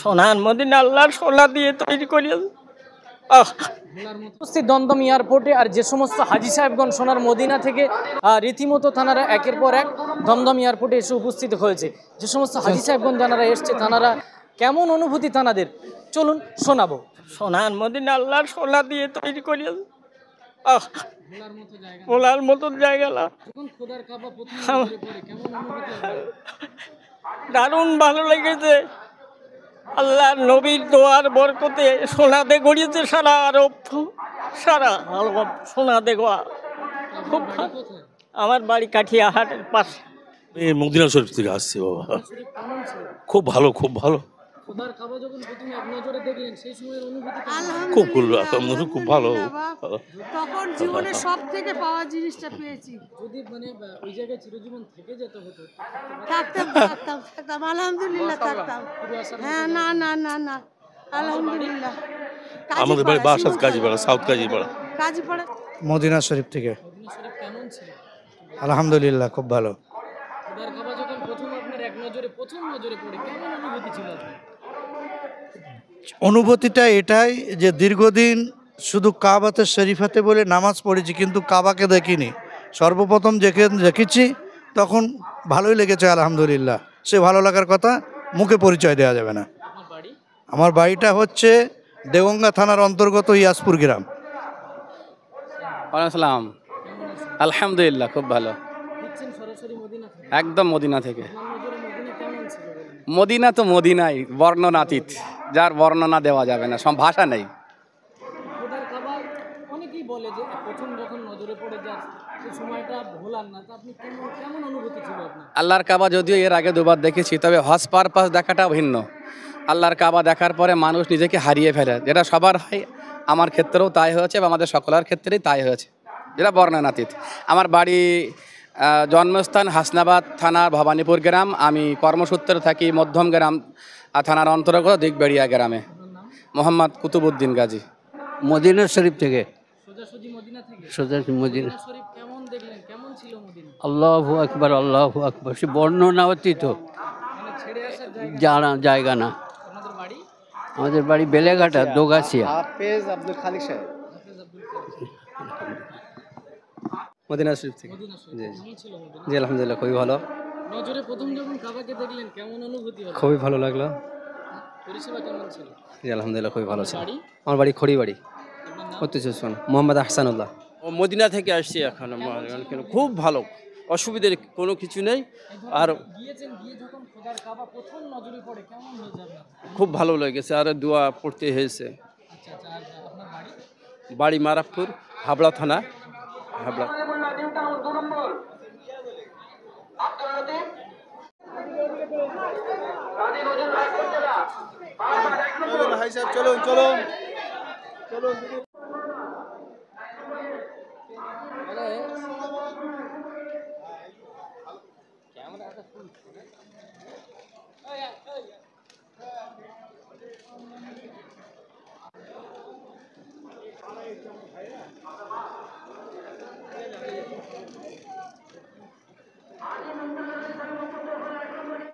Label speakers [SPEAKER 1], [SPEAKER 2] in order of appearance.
[SPEAKER 1] সোনার মদিনা আল্লাহর সোনা দিয়ে তৈরি করিয়েছে।
[SPEAKER 2] উপস্থিত দমদম এয়ারপোর্টে আর যে সমস্ত হাজি সাহেবগণ সোনার মদিনা থেকে রীতিমতো তানারা একের পর এক দমদম এয়ারপোর্টে এসে উপস্থিত হয়েছে। যে সমস্ত হাজি সাহেবগণ তানারা এসছে, তানারা কেমন অনুভূতি তানাদের চলুন শোনাবো।
[SPEAKER 1] সোনার মদিনা আল্লাহর সোনা দিয়ে তৈরি করিয়েছে। বলার মতন জায়গা না। দারুণ ভালো লেগেছে। আল্লাহর নবীর দোয়ার বরকতে সোনাতে গড়িয়েছে সারা আরব, সারা আরব সোনাতে গোয়া। খুব আমার বাড়ি কাঠিয়াহাটের পাশে।
[SPEAKER 3] মদিনা শরীফ থেকে আসছি বাবা। খুব ভালো, খুব ভালো, খুব খুব ভালো।
[SPEAKER 4] তখন জীবনে সব থেকে পাওয়া জিনিসটা পেয়েছি।
[SPEAKER 2] যদি মানে ওই জায়গায় চিরজীবন থেকে যেতে হতো,
[SPEAKER 4] থাকতাম আলহামদুলিল্লাহ থাকতাম। হ্যাঁ, না না না না আলহামদুলিল্লাহ।
[SPEAKER 3] আমাদের বাড়ি বাসাত কাজীপাড়া, সাউথ কাজীপাড়া।
[SPEAKER 4] কাজীপাড়া
[SPEAKER 5] মদিনা শরীফ থেকে।
[SPEAKER 2] কেমন ছিল?
[SPEAKER 5] আলহামদুলিল্লাহ খুব ভালো।
[SPEAKER 2] খোদার কাবা যখন প্রথম আপনার প্রথম নজরে পড়ে কেমন অনুভূতি ছিল আপনার?
[SPEAKER 5] অনুভূতিটা এটাই যে দীর্ঘদিন শুধু কাবাতে শরীফাতে বলে নামাজ পড়েছি, কিন্তু কাবাকে দেখিনি। সর্বপ্রথম দেখেছি তখন ভালোই লেগেছে আলহামদুলিল্লাহ। সে ভালো লাগার কথা মুখে পরিচয় দেওয়া যাবে না। আমার বাড়িটা হচ্ছে দেওঙ্গা থানার অন্তর্গত ইয়াসপুর গ্রাম।
[SPEAKER 6] আসসালাম, আলহামদুলিল্লাহ খুব ভালো। একদম মদিনা থেকে। মদিনা তো মদিনাই, বর্ণনাতীত, যার বর্ণনা দেওয়া যাবে না, সব ভাষা নেই।
[SPEAKER 2] অনেকেই বলে যে প্রথম যখন নজরে পড়ে যায় সেই সময়টা ভোলার না, তো আপনি কেমন অনুভূতি ছিল আপনার?
[SPEAKER 6] আল্লাহর কাবা যদিও এর আগে দুবার দেখেছি, তবে হজ পারপাস দেখাটা ভিন্ন। আল্লাহর কাবা দেখার পরে মানুষ নিজেকে হারিয়ে ফেলে, যেটা সবার হয়। আমার ক্ষেত্রেও তাই হয়েছে বা আমাদের সকলের ক্ষেত্রেই তাই হয়েছে, যেটা বর্ণনাতীত। আমার বাড়ি জন্মস্থান হাসনাবাদ থানার ভবানীপুর গ্রাম। আমি কর্মসূত্রে থাকি মধ্যম গ্রাম থানার অন্তর্গত দিগবেড়িয়া গ্রামে। মোহাম্মদ কুতুবউদ্দিন গাজী।
[SPEAKER 7] মদিনা শরীফ থেকে।
[SPEAKER 2] সোজাসুজি মদিনা থেকে?
[SPEAKER 7] সোজাসুজি মদিনা
[SPEAKER 2] শরীফ কেমন দেখলেন? কেমন ছিল মদিনা?
[SPEAKER 7] আল্লাহু আকবার, আল্লাহু আকবার। সে বর্ণনা অতীত,
[SPEAKER 2] ছেড়ে আসার
[SPEAKER 7] জায়গা না।
[SPEAKER 2] আপনাদের বাড়ি?
[SPEAKER 7] আমাদের বাড়ি বেলেঘাটা, দোগাছিয়া।
[SPEAKER 8] হাফেজ আব্দুল খালিক সাহেব, মদিনা শরীফ থেকে। জি আলহামদুলিল্লাহ খুবই ভালো।
[SPEAKER 2] নজরে প্রথম যখন কাবাকে দেখলেন কেমন অনুভূতি হলো?
[SPEAKER 8] খুবই ভালো লাগলো।
[SPEAKER 2] পরিষেবা কেমন ছিল?
[SPEAKER 8] জি আলহামদুলিল্লাহ খুবই ভালো ছিল। আমার বাড়ি খড়িবাড়ি। মোহাম্মদ আহসানুল্লাহ।
[SPEAKER 9] ও মদিনা থেকে আসছি এখন। খুব ভালো, অসুবিধার কোনো কিছু নেই। আর
[SPEAKER 2] যখন খোদার কাবা প্রথম নজরে পড়ে কেমন হয়ে যাবে?
[SPEAKER 9] খুব ভালো লেগেছে, আর দোয়া পড়তে হয়েছে। বাড়ি মারাপুর, হাবড়া থানা, হাবড়া।
[SPEAKER 8] চলুন চলুন চলুন।